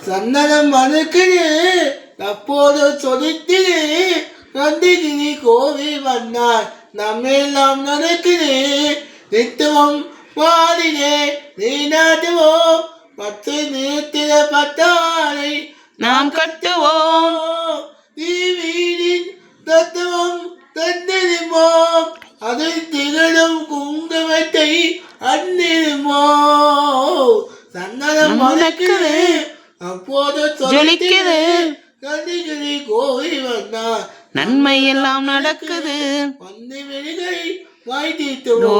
சந்தனம் மனுக்குது அப்போது சொலித்திரு நந்திகிரி கோவி வந்தார் நம்மெல்லாம் நடக்குது நித்துவம் மாறினே நீ நாட்டுவோம் பத்து நிறுத்திட பட்டாரை நாம் கட்டுவோம் நீ வீடின் தத்துவம் தந்திருமோம் அதில் திகழும் குங்குமத்தை அந்திருமோ சந்தனம் மணக்குது அப்போது ஜொலிக்குது நந்திகிரி கோவி வந்தார் நன்மை எல்லாம் நடக்குது வந்தி வெளிகை வாய்த்திட்டுவோம்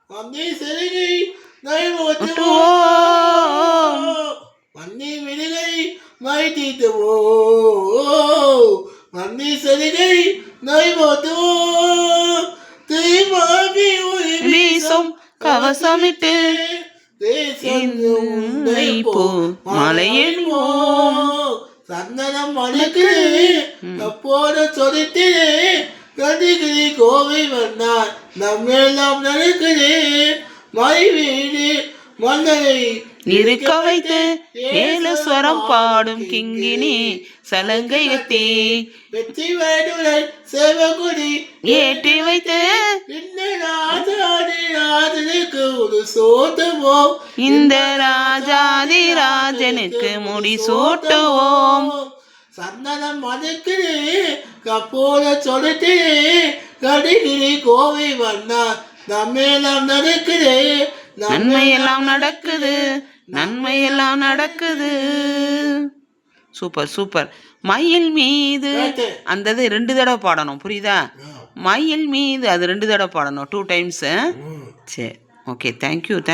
வந்தி செருகை நைவோத்துவோம் வந்தி வெளிகை வாய்த்திட்டுவோம் வந்தி செருகை நைவோத்துவோம் தீமாவி வீசும் கவசமிட்டு போ மலையில் சந்தனம் மணக்குது அப்போது சொலித்திரு நந்திகிரி கோவை வந்தார் நம்மெல்லாம் நடக்குது மை வீடு மன்னரை இருக்க வைத்து ஏழு ஸ்வரம் பாடும் கிங்கினி சலங்கை எத்தி வெற்றி வேடுடன் சேவகுடி ஏற்றி வைத்து இந்த ராஜனுக்கு ஒரு சோத்துவோம் இந்த ராஜாதி ராஜனுக்கு முடி சூட்டுவோம் சந்தனம் மணக்குது கப்போல சொல்லிட்டு நந்திகிரி கோவை வந்தார் நம்மெல்லாம் நடக்குது நன்மையெல்லாம் நடக்குது நன்மையெல்லாம் நடக்குது சூப்பர் சூப்பர் மயில் மீது அந்த இது 2 தடவை பாடணும் புரியுதா மயில் மீது அது 2 தடவை பாடணும் 2 டைம்ஸ் சரி ஓகே தேங்க்யூ